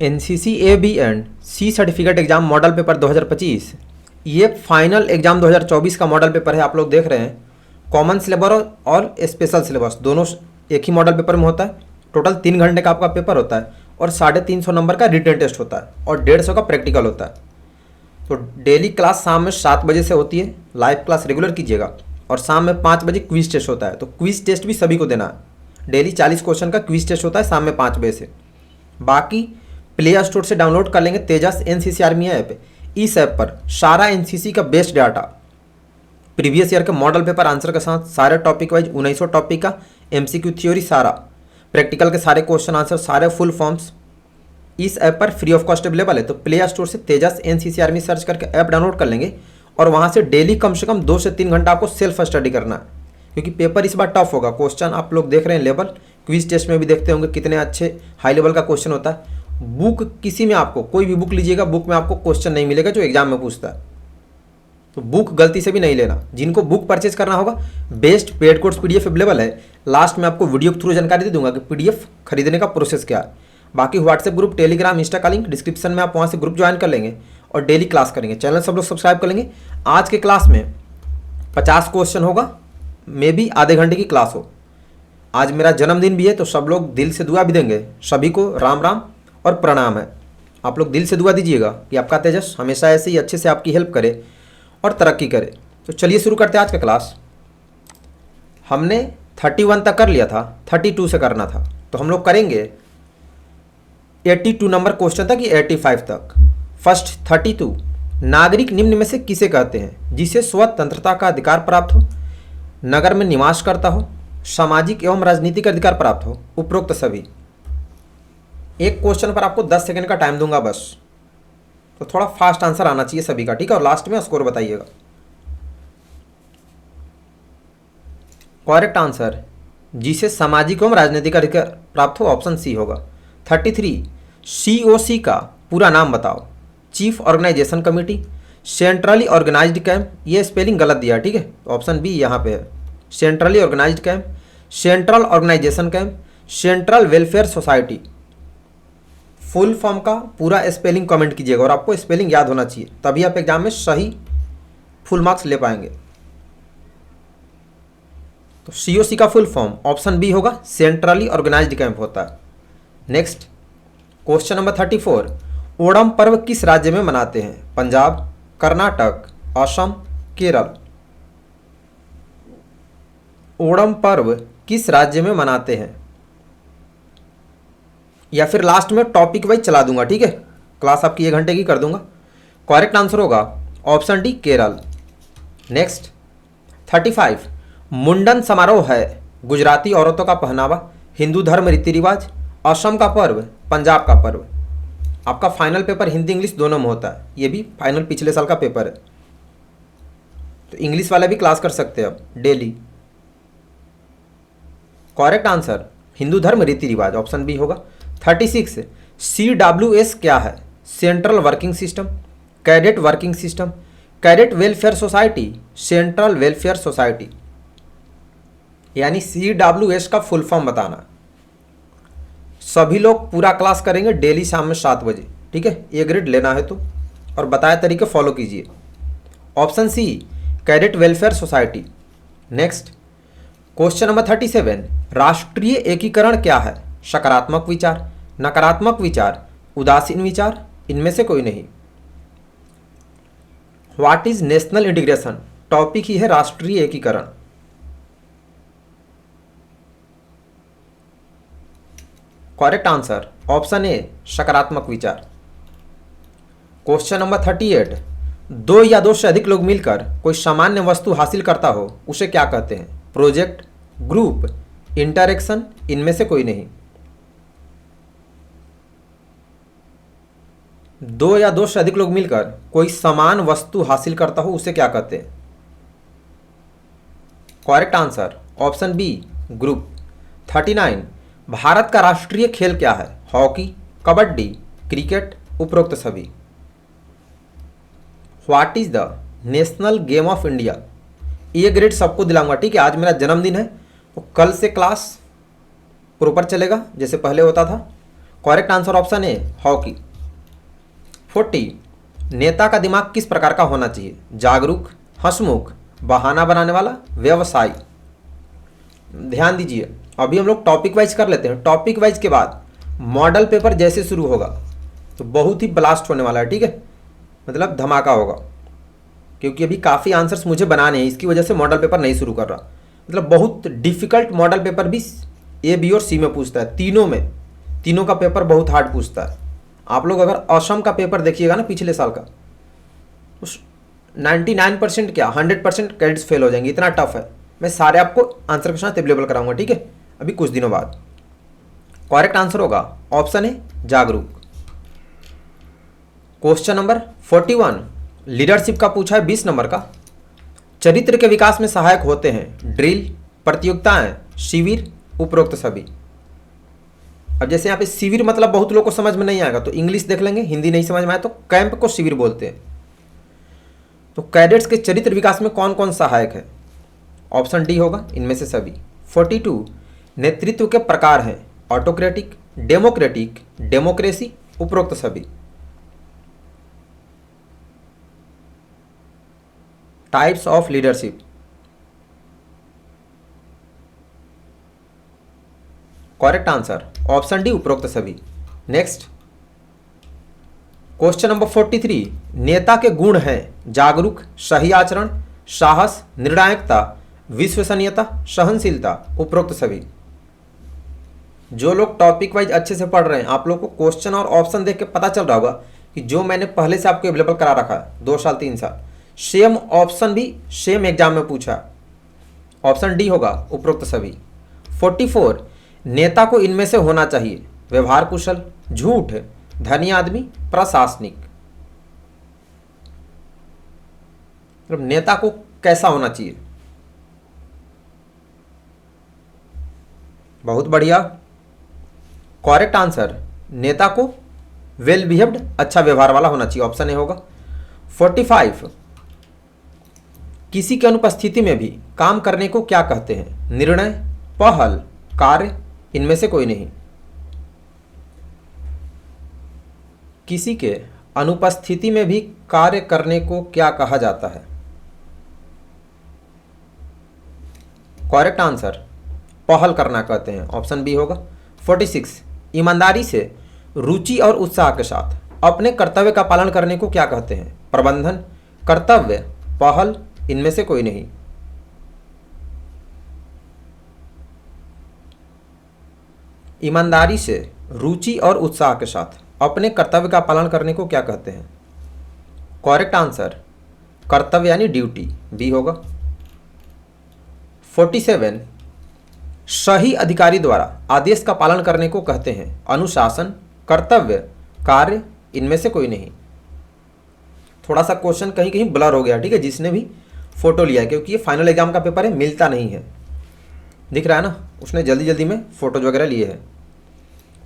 NCC A B and C certificate exam model paper 2025 ये final exam 2024 का model paper है। आप लोग देख रहे हैं कॉमन सिलेबस और स्पेशल सिलेबस दोनों एक ही मॉडल पेपर में होता है। टोटल 3 घंटे का आपका पेपर होता है और 350 नंबर का रिटन टेस्ट होता है और 150 का प्रैक्टिकल होता है। तो डेली क्लास शाम में 7 बजे से होती है, लाइव क्लास रेगुलर कीजिएगा, और शाम में 5 बजे क्विज टेस्ट होता है। तो क्विज टेस्ट भी सभी को देना है। डेली 40 क्वेश्चन का क्विज टेस्ट होता है शाम में 5 बजे से। बाकी प्ले स्टोर से डाउनलोड कर लेंगे तेजस एनसीसी आर्मी ऐप। इस ऐप पर सारा एनसीसी का बेस्ट डाटा, प्रीवियस ईयर के मॉडल पेपर आंसर के साथ सारे टॉपिक वाइज 1900 टॉपिक का एमसीक्यू थ्योरी, सारा प्रैक्टिकल के सारे क्वेश्चन आंसर, सारे फुल फॉर्म्स इस ऐप पर फ्री ऑफ कॉस्ट अवेलेबल है। तो प्ले स्टोर से तेजस एनसीसी आर्मी सर्च करके ऐप डाउनलोड कर लेंगे और वहाँ से डेली कम से कम 2 से 3 घंटा आपको सेल्फ स्टडी करना है, क्योंकि पेपर इस बार टफ होगा। क्वेश्चन आप लोग देख रहे हैं लेवल, क्विज टेस्ट में भी देखते होंगे कितने अच्छे हाई लेवल का क्वेश्चन होता है। बुक किसी में आपको कोई भी बुक लीजिएगा, बुक में आपको क्वेश्चन नहीं मिलेगा जो एग्जाम में पूछता है। तो बुक गलती से भी नहीं लेना। जिनको बुक परचेज करना होगा, best paid course PDF available है। लास्ट में आपको वीडियो के थ्रू जानकारी दे दूंगा कि पीडीएफ खरीदने का प्रोसेस क्या है। बाकी व्हाट्सएप ग्रुप, टेलीग्राम, इंस्टा का लिंक डिस्क्रिप्शन में, आप वहाँ से ग्रुप ज्वाइन कर लेंगे और डेली क्लास करेंगे। चैनल सब लोग सब्सक्राइब कर लेंगे। आज के क्लास में 50 क्वेश्चन होगा, मे भी आधे घंटे की क्लास हो। आज मेरा जन्मदिन भी है तो सब लोग दिल से दुआ भी देंगे। सभी को राम राम और प्रणाम है। आप लोग दिल से दुआ दीजिएगा कि आपका तेजस हमेशा ऐसे ही अच्छे से आपकी हेल्प करे और तरक्की करे। तो चलिए शुरू करते हैं आज का क्लास। हमने 31 तक कर लिया था, 32 से करना था, तो हम लोग करेंगे 82 नंबर क्वेश्चन तक, ये 85 तक। फर्स्ट 32, नागरिक निम्न में से किसे कहते हैं जिसे स्वतंत्रता का अधिकार प्राप्त हो, नगर में निवास करता हो, सामाजिक एवं राजनीतिक अधिकार प्राप्त हो, उपरोक्त सभी। एक क्वेश्चन पर आपको 10 सेकंड का टाइम दूंगा बस, तो थोड़ा फास्ट आंसर आना चाहिए सभी का, ठीक है। और लास्ट में स्कोर बताइएगा। करेक्ट आंसर जिसे सामाजिक एवं राजनीतिक अधिकार प्राप्त हो, ऑप्शन सी होगा। 33, सीओसी का पूरा नाम बताओ। Chief organisation committee, centrally organised camp, ये स्पेलिंग गलत दिया है, ठीक है, ऑप्शन बी यहाँ पे है। Centrally organised camp, central organisation camp, central welfare society. Full form का पूरा स्पेलिंग कमेंट कीजिएगा और आपको स्पेलिंग याद होना चाहिए, तभी आप एग्जाम में सही फुल मार्क्स ले पाएंगे। तो सीओसी का फुल फॉर्म ऑप्शन बी होगा, सेंट्रली ऑर्गेनाइज्ड कैंप होता है। नेक्स्ट क्वेश्चन नंबर 34, ओणम पर्व किस राज्य में मनाते हैं? पंजाब, कर्नाटक, असम, केरल। ओणम पर्व किस राज्य में मनाते हैं? या फिर लास्ट में टॉपिक वाइज चला दूंगा, ठीक है, क्लास आपकी 1 घंटे की कर दूंगा। करेक्ट आंसर होगा ऑप्शन डी, केरल। नेक्स्ट 35, मुंडन समारोह है गुजराती औरतों का पहनावा, हिंदू धर्म रीति रिवाज, असम का पर्व, पंजाब का पर्व। आपका फाइनल पेपर हिंदी इंग्लिश दोनों में होता है, ये भी फाइनल पिछले साल का पेपर है, तो इंग्लिश वाले भी क्लास कर सकते हैं अब डेली। करेक्ट आंसर हिंदू धर्म रीति रिवाज, ऑप्शन बी होगा। 36, CWS क्या है? Central working system, cadet working system, cadet welfare society, central welfare society. यानी CWS का फुल फॉर्म बताना। सभी लोग पूरा क्लास करेंगे डेली शाम में 7 बजे, ठीक है, ए ग्रेड लेना है तो, और बताए तरीके फॉलो कीजिए। Option C, cadet welfare society. Next question number 37, राष्ट्रीय एकीकरण क्या है? सकारात्मक विचार, नकारात्मक विचार, उदासीन विचार, इनमें से कोई नहीं। What is national integration? Topic ही है राष्ट्रीय एकीकरण। करेक्ट आंसर ऑप्शन ए, सकारात्मक विचार। क्वेश्चन नंबर 38, 2 या 2 से अधिक लोग मिलकर कोई सामान्य वस्तु हासिल करता हो उसे क्या कहते हैं? प्रोजेक्ट, ग्रुप, इंटरेक्शन, इनमें से कोई नहीं। 2 या 2 से अधिक लोग मिलकर कोई समान वस्तु हासिल करता हो उसे क्या कहते हैं? Correct answer option B, group. 39, भारत का राष्ट्रीय खेल क्या है? हॉकी, कबड्डी, क्रिकेट, उपरोक्त सभी। What is the national game of India? A grade सबको दिलाऊंगा, ठीक है। आज मेरा जन्मदिन है तो कल से क्लास प्रॉपर चलेगा जैसे पहले होता था। Correct answer option A hockey. 40 नेता का दिमाग किस प्रकार का होना चाहिए? जागरूक, हंसमुख, बहाना बनाने वाला, व्यवसायी। ध्यान दीजिए, अभी हम लोग टॉपिक वाइज कर लेते हैं। टॉपिक वाइज के बाद मॉडल पेपर जैसे शुरू होगा तो बहुत ही ब्लास्ट होने वाला है, ठीक है, मतलब धमाका होगा, क्योंकि अभी काफ़ी आंसर्स मुझे बनाने हैं, इसकी वजह से मॉडल पेपर नहीं शुरू कर रहा। मतलब बहुत डिफिकल्ट मॉडल पेपर भी ए, बी और सी में पूछता है, तीनों में, तीनों का पेपर बहुत हार्ड पूछता है। आप लोग अगर असम का पेपर देखिएगा ना पिछले साल का, उस 99% क्या 100% कैडेट्स फेल हो जाएंगे, इतना टफ है। मैं सारे आपको आंसर के साथ अवेलेबल कराऊंगा, ठीक है, अभी कुछ दिनों बाद। करेक्ट आंसर होगा ऑप्शन ए जागरूक। क्वेश्चन नंबर 41 लीडरशिप का पूछा है 20 नंबर का। चरित्र के विकास में सहायक होते हैं ड्रिल, प्रतियोगिताएं, शिविर, उपरोक्त सभी। अब जैसे यहाँ पे शिविर मतलब बहुत लोगों को समझ में नहीं आएगा, तो इंग्लिश देख लेंगे, हिंदी नहीं समझ में आए तो कैंप को शिविर बोलते हैं। तो कैडेट्स के चरित्र विकास में कौन कौन सहायक है? ऑप्शन डी होगा इनमें से सभी। 42 नेतृत्व के प्रकार हैं ऑटोक्रेटिक, डेमोक्रेटिक, डेमोक्रेसी, उपरोक्त सभी। Types of leadership. Correct answer option D उपरोक्त सभी। नेक्स्ट क्वेश्चन नंबर 43 नेता के गुण हैं जागरूक, सही आचरण, साहस, निर्णायकता, विश्वसनीयता, सहनशीलता, उपरोक्त सभी। जो लोग टॉपिक वाइज अच्छे से पढ़ रहे हैं, आप लोग को क्वेश्चन और ऑप्शन देख के पता चल रहा होगा कि जो मैंने पहले से आपको अवेलेबल करा रखा है 2 साल 3 साल, सेम ऑप्शन भी सेम एग्जाम में पूछा। ऑप्शन डी होगा उपरोक्त सभी। 44 नेता को इनमें से होना चाहिए व्यवहार कुशल, झूठ, धनी आदमी, प्रशासनिक। मतलब नेता को कैसा होना चाहिए? बहुत बढ़िया, करेक्ट आंसर नेता को वेल बिहेव्ड, अच्छा व्यवहार वाला होना चाहिए, ऑप्शन ए होगा। 45 किसी की अनुपस्थिति में भी काम करने को क्या कहते हैं? निर्णय, पहल, कार्य, इनमें से कोई नहीं। किसी के अनुपस्थिति में भी कार्य करने को क्या कहा जाता है? करेक्ट आंसर पहल करना कहते हैं, ऑप्शन बी होगा। 46 ईमानदारी से, रुचि और उत्साह के साथ अपने कर्तव्य का पालन करने को क्या कहते हैं? प्रबंधन, कर्तव्य, पहल, इनमें से कोई नहीं। ईमानदारी से, रुचि और उत्साह के साथ अपने कर्तव्य का पालन करने को क्या कहते हैं? करेक्ट आंसर कर्तव्य यानी ड्यूटी, बी होगा। 47 सही अधिकारी द्वारा आदेश का पालन करने को कहते हैं? अनुशासन, कर्तव्य, कार्य, इनमें से कोई नहीं। थोड़ा सा क्वेश्चन कहीं कहीं ब्लर हो गया, ठीक है, जिसने भी फोटो लिया है, क्योंकि ये फाइनल एग्जाम का पेपर है, मिलता नहीं है, दिख रहा है ना, उसने जल्दी जल्दी में फोटोज वगैरह लिए हैं।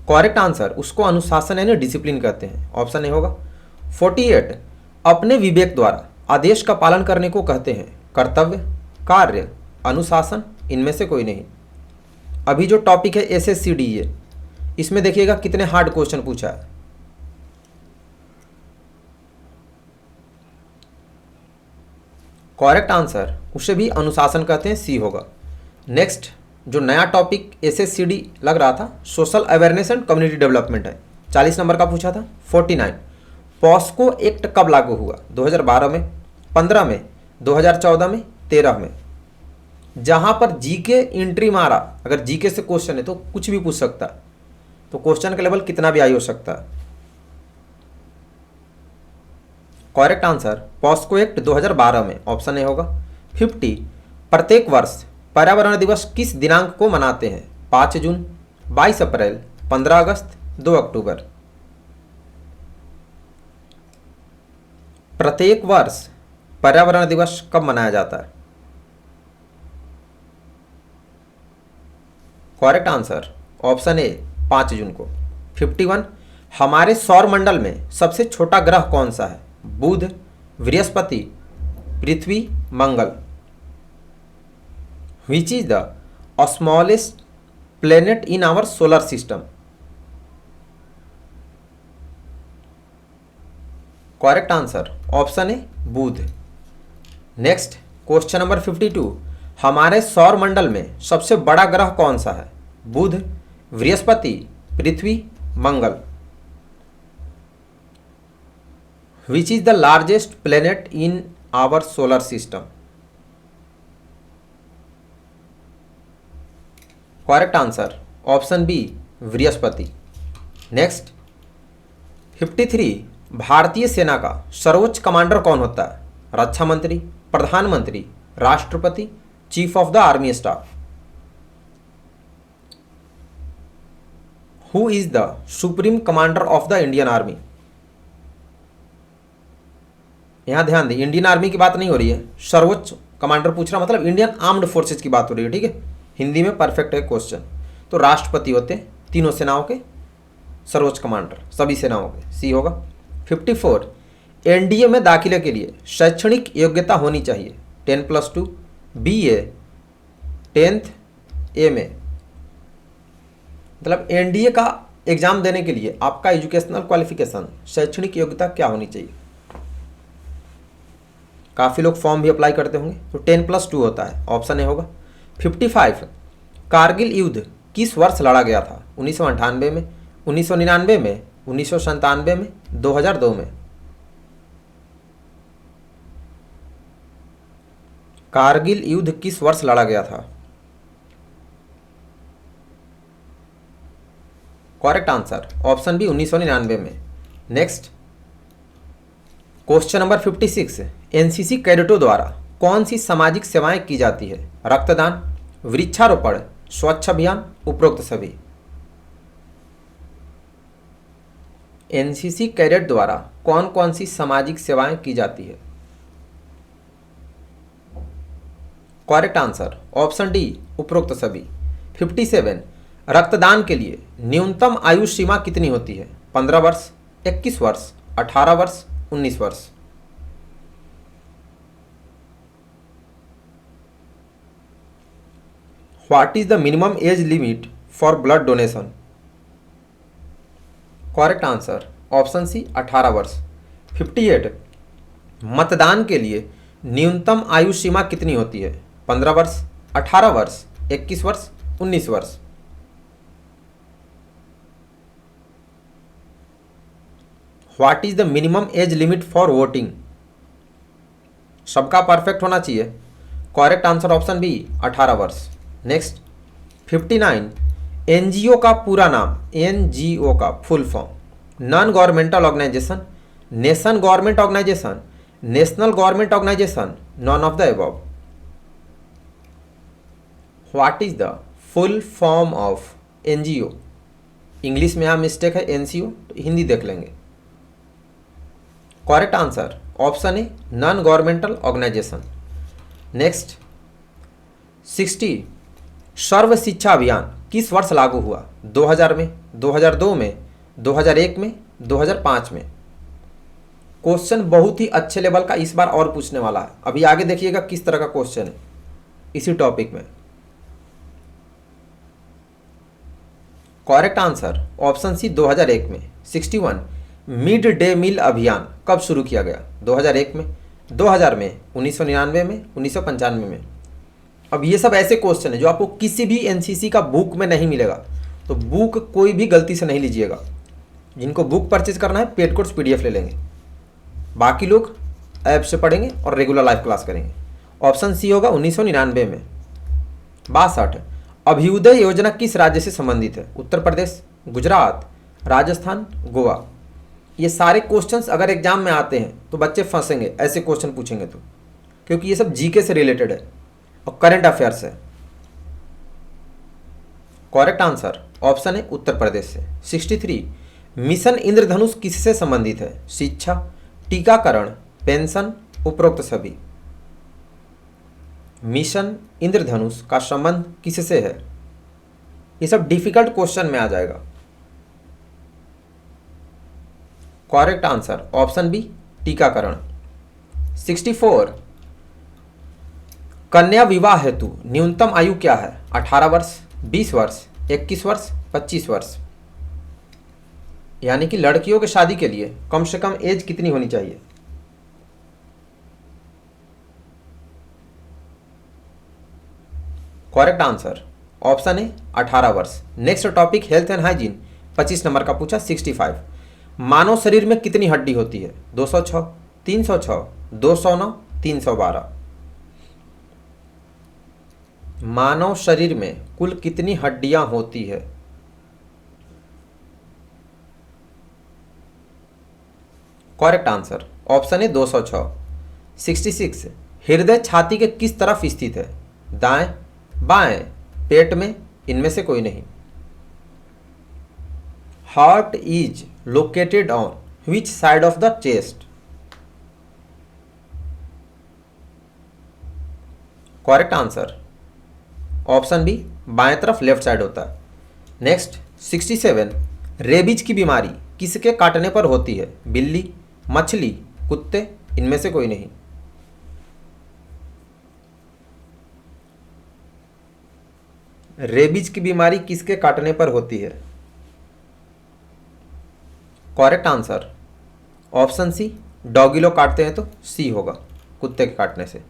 करेक्ट आंसर उसको अनुशासन यानी डिसिप्लिन कहते हैं, ऑप्शन ए होगा। 48 अपने विवेक द्वारा आदेश का पालन करने को कहते हैं? कर्तव्य, कार्य, अनुशासन, इनमें से कोई नहीं। अभी जो टॉपिक है SSCD, इसमें देखिएगा कितने हार्ड क्वेश्चन पूछा है। करेक्ट आंसर उसे भी अनुशासन कहते हैं, सी होगा। नेक्स्ट जो नया टॉपिक SSCD लग रहा था, social awareness and community development है, 40 नंबर का पूछा था। 49 पॉस्को एक्ट कब लागू हुआ? 2012 में, 15 में, 2014 में, 13 में। जहां पर जीके एंट्री मारा, अगर जीके से क्वेश्चन है तो कुछ भी पूछ सकता है, तो क्वेश्चन का लेवल कितना भी हाई हो सकता है। करेक्ट आंसर पॉस्को एक्ट 2012 में, ऑप्शन ए होगा। 50 प्रत्येक वर्ष पर्यावरण दिवस किस दिनांक को मनाते हैं? 5 जून, 22 अप्रैल, 15 अगस्त, 2 अक्टूबर। प्रत्येक वर्ष पर्यावरण दिवस कब मनाया जाता है? करेक्ट आंसर ऑप्शन ए 5 जून को। 51 हमारे सौर मंडल में सबसे छोटा ग्रह कौन सा है? बुध, बृहस्पति, पृथ्वी, मंगल। Which is the smallest planet in our solar system? Correct answer option A बुध। नेक्स्ट क्वेश्चन नंबर 52, हमारे सौर मंडल में सबसे बड़ा ग्रह कौन सा है? बुध, बृहस्पति, पृथ्वी, मंगल। Which is the largest planet in our solar system? Correct answer option B बृहस्पति। नेक्स्ट 53, भारतीय सेना का सर्वोच्च कमांडर कौन होता है? रक्षा मंत्री, प्रधानमंत्री, राष्ट्रपति, chief of the army staff. Who is the supreme commander of the Indian army? यहां ध्यान दें, इंडियन आर्मी की बात नहीं हो रही है, सर्वोच्च कमांडर पूछ रहा, मतलब इंडियन आर्म्ड फोर्सेज की बात हो रही है। ठीक है, हिंदी में परफेक्ट है क्वेश्चन। तो राष्ट्रपति होते हैं तीनों सेनाओं के सर्वोच्च कमांडर, सभी सेनाओं के। सी होगा। 54, एनडीए में दाखिले के लिए शैक्षणिक योग्यता होनी चाहिए 10+2, बीए, 10th, एमए। मतलब एनडीए का एग्जाम देने के लिए आपका एजुकेशनल क्वालिफिकेशन, शैक्षणिक योग्यता क्या होनी चाहिए? काफ़ी लोग फॉर्म भी अप्लाई करते होंगे, तो 10+2 होता है, ऑप्शन ए होगा। 55, कारगिल युद्ध किस वर्ष लड़ा गया था? 1998 में, 1999 में, 1997 में, 2002 में। कारगिल युद्ध किस वर्ष लड़ा गया था? करेक्ट आंसर ऑप्शन बी 1999 में। नेक्स्ट क्वेश्चन नंबर 56, एनसीसी कैडेटों द्वारा कौन सी सामाजिक सेवाएं की जाती है? रक्तदान, वृक्षारोपण, स्वच्छ अभियान, उपरोक्त सभी। एनसीसी कैडेट द्वारा कौन कौन सी सामाजिक सेवाएं की जाती है? करेक्ट आंसर ऑप्शन डी उपरोक्त सभी। 57, रक्तदान के लिए न्यूनतम आयु सीमा कितनी होती है? 15 वर्ष, 21 वर्ष, 18 वर्ष, 19 वर्ष। What is the minimum age limit for blood donation? Correct answer option C 18 वर्ष। 58, मतदान के लिए न्यूनतम आयु सीमा कितनी होती है? 15 वर्ष, 18 वर्ष, 21 वर्ष, 19 वर्ष। What is the minimum age limit for voting? सबका परफेक्ट होना चाहिए। करेक्ट आंसर ऑप्शन बी 18 वर्ष। नेक्स्ट 59, एनजीओ का पूरा नाम, एनजीओ का full form? Non governmental organisation, nation government organisation, national government organisation, none of the above. What is the full form of NGO? English में यहाँ mistake है NCO, तो हिंदी देख लेंगे। Correct answer option A non governmental organisation. Next 60, Sarva Shiksha Abhiyan किस वर्ष लागू हुआ? 2000 में, 2002 में, 2001 में, 2005 में। क्वेश्चन बहुत ही अच्छे लेवल का इस बार और पूछने वाला है। अभी आगे देखिएगा किस तरह का क्वेश्चन है इसी टॉपिक में। करेक्ट आंसर ऑप्शन सी 2001 में। 61, मिड डे मील अभियान कब शुरू किया गया? 2001 में, 2000 में, 1999 में, 1995 में। अब ये सब ऐसे क्वेश्चन है जो आपको किसी भी एनसीसी का बुक में नहीं मिलेगा, तो बुक कोई भी गलती से नहीं लीजिएगा। जिनको बुक परचेज करना है पेड कोर्स पीडीएफ ले लेंगे, बाकी लोग ऐप से पढ़ेंगे और रेगुलर लाइव क्लास करेंगे। ऑप्शन सी होगा 1999 में। 62, अभ्युदय योजना किस राज्य से संबंधित है? उत्तर प्रदेश, गुजरात, राजस्थान, गोवा। ये सारे क्वेश्चंस अगर एग्जाम में आते हैं तो बच्चे फंसेंगे, ऐसे क्वेश्चन पूछेंगे तो, क्योंकि ये सब जीके से रिलेटेड है और करंट अफेयर्स है। करेक्ट आंसर ऑप्शन है उत्तर प्रदेश से। 63, मिशन इंद्रधनुष किससे संबंधित है? शिक्षा, टीकाकरण, पेंशन, उपरोक्त सभी। मिशन इंद्रधनुष का संबंध किससे है? ये सब डिफिकल्ट क्वेश्चन में आ जाएगा। करेक्ट आंसर ऑप्शन बी टीकाकरण। 64, कन्या विवाह हेतु न्यूनतम आयु क्या है? 18 वर्ष, 20 वर्ष, 21 वर्ष, 25 वर्ष। यानी कि लड़कियों की शादी के लिए कम से कम एज कितनी होनी चाहिए? करेक्ट आंसर ऑप्शन है 18 वर्ष। Next topic health and hygiene, 25 number का पूछा 65। मानव शरीर में कितनी हड्डी होती है? 206, 306, 209, 312। मानव शरीर में कुल कितनी हड्डियां होती है? करेक्ट आंसर ऑप्शन है 206। 66 हृदय छाती के किस तरफ स्थित है? दाएं, बाएं, पेट में, इनमें से कोई नहीं। Heart is located on which side of the chest? Correct answer option B, बाएं तरफ, लेफ्ट साइड होता है। नेक्स्ट 67 रेबीज की बीमारी किसके काटने पर होती है? बिल्ली, मछली, कुत्ते, इनमें से कोई नहीं। रेबीज की बीमारी किसके काटने पर होती है? Correct answer option C, doggy लोग काटते हैं तो सी होगा, कुत्ते के काटने से।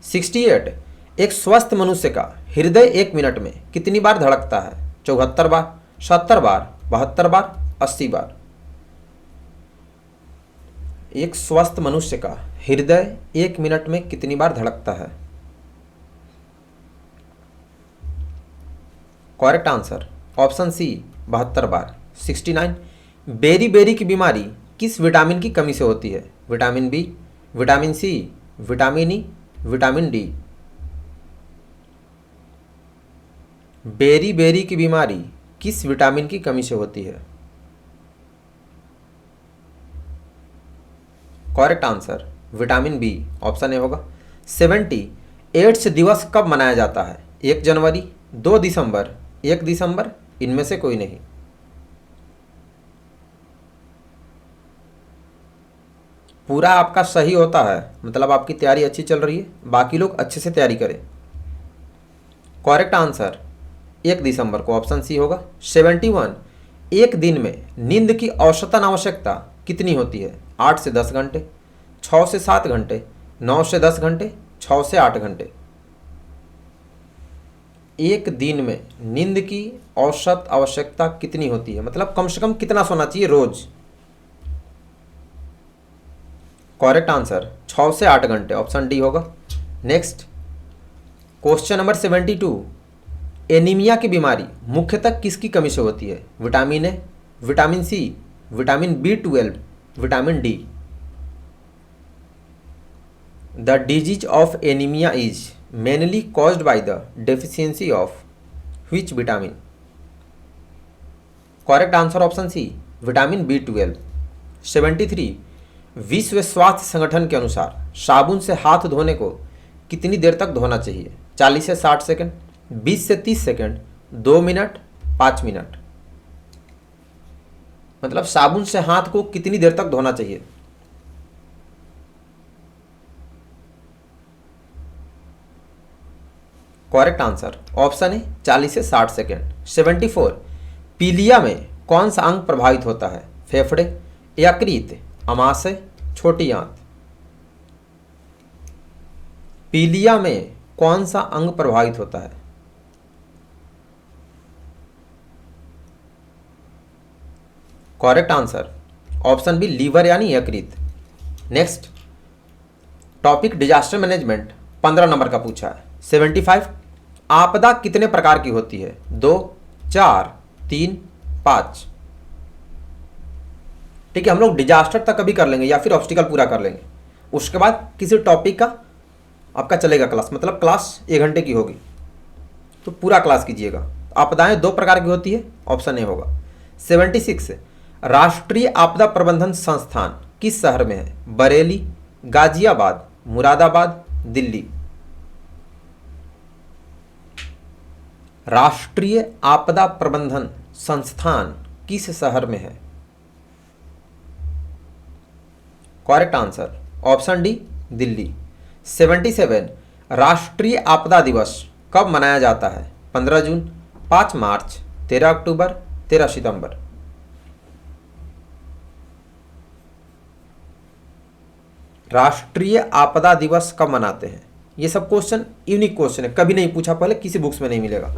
68 एक स्वस्थ मनुष्य का हृदय 1 मिनट में कितनी बार धड़कता है? 74 बार, 70 बार, 72 बार, 80 बार। एक स्वस्थ मनुष्य का हृदय 1 मिनट में कितनी बार धड़कता है? करेक्ट आंसर ऑप्शन सी, 72 बार। 69 बेरी बेरी की बीमारी किस विटामिन की कमी से होती है? Vitamin B, vitamin C, vitamin E, vitamin D. Beriberi की बीमारी किस विटामिन की कमी से होती है? Correct answer vitamin B, option A होगा। 70 एड्स दिवस कब मनाया जाता है? 1 जनवरी, 2 दिसंबर, 1 दिसंबर, इनमें से कोई नहीं। पूरा आपका सही होता है, मतलब आपकी तैयारी अच्छी चल रही है, बाकी लोग अच्छे से तैयारी करें। करेक्ट आंसर 1 दिसंबर को, ऑप्शन सी होगा। 71 एक दिन में नींद की औसतन आवश्यकता कितनी होती है? 8 से 10 घंटे, 6 से 7 घंटे, 9 से 10 घंटे, 6 से 8 घंटे। एक दिन में नींद की औसत आवश्यकता कितनी होती है, मतलब कम से कम कितना सोना चाहिए रोज? करेक्ट आंसर 6 से 8 घंटे, ऑप्शन डी होगा। नेक्स्ट क्वेश्चन नंबर 72 एनीमिया की बीमारी मुख्यतः किसकी कमी से होती है? Vitamin A, vitamin C, vitamin B12, vitamin D. The disease of anaemia is mainly caused by the deficiency of which vitamin? Correct answer option C, vitamin B12। 73 विश्व स्वास्थ्य संगठन के अनुसार साबुन से हाथ धोने को कितनी देर तक धोना चाहिए? 40 से 60 सेकंड, 20 से 30 सेकंड, 2 मिनट, 5 मिनट। मतलब साबुन से हाथ को कितनी देर तक धोना चाहिए? करेक्ट आंसर ऑप्शन है 40 से 60 सेकंड। 74 पीलिया में कौन सा अंग प्रभावित होता है? फेफड़े, यकृत, अमाशय, छोटी आंत। पीलिया में कौन सा अंग प्रभावित होता है? Correct answer option B, liver यानी यकृत। नेक्स्ट टॉपिक डिजास्टर मैनेजमेंट, 15 नंबर का पूछा है। 75 आपदा कितने प्रकार की होती है? 2, 4, 3, 5। ठीक है, हम लोग डिजास्टर तक कभी कर लेंगे या फिर ऑब्स्टिकल पूरा कर लेंगे, उसके बाद किसी टॉपिक का आपका चलेगा क्लास, मतलब क्लास 1 घंटे की होगी तो पूरा क्लास कीजिएगा। आपदाएं 2 प्रकार की होती है, ऑप्शन ए होगा। 76 राष्ट्रीय आपदा प्रबंधन संस्थान किस शहर में है? बरेली, गाजियाबाद, मुरादाबाद, दिल्ली। राष्ट्रीय आपदा प्रबंधन संस्थान किस शहर में है? Correct answer option D, Delhi. 77 राष्ट्रीय आपदा दिवस कब मनाया जाता है? 15 जून, 5 मार्च, 13 अक्टूबर, 13 सितंबर। राष्ट्रीय आपदा दिवस कब मनाते हैं? ये सब क्वेश्चन यूनिक क्वेश्चन है, कभी नहीं पूछा पहले, किसी बुक्स में नहीं मिलेगा।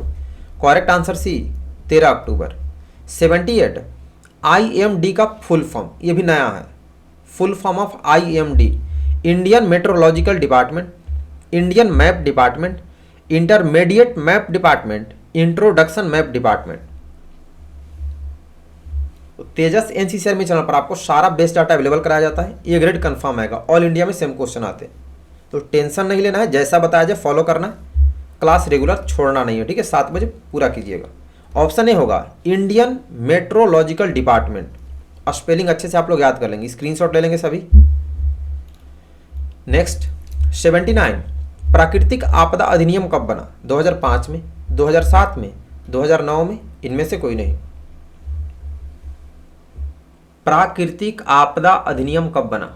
करेक्ट आंसर सी 13 अक्टूबर। 78 IMD का फुल फॉर्म, ये भी नया है। Full form of IMD, Indian meteorological department, Indian map department, intermediate map department, introduction map department. तो तेजस एनसीसीआर में चैनल पर आपको सारा बेस्ट डाटा अवेलेबल कराया जाता है। ए ग्रेड कंफर्म आएगा, ऑल इंडिया में सेम क्वेश्चन आते हैं, तो टेंशन नहीं लेना है, जैसा बताया जाए फॉलो करना है, क्लास रेगुलर छोड़ना नहीं है, ठीक है। 7 बजे पूरा कीजिएगा। ऑप्शन ए होगा इंडियन मेट्रोलॉजिकल डिपार्टमेंट, स्पेलिंग अच्छे से आप लोग याद कर लेंगे, स्क्रीनशॉट ले लेंगे सभी। नेक्स्ट 79 प्राकृतिक आपदा अधिनियम कब बना? 2005 में, 2007 में, 2009 में, इनमें से कोई नहीं। प्राकृतिक आपदा अधिनियम कब बना?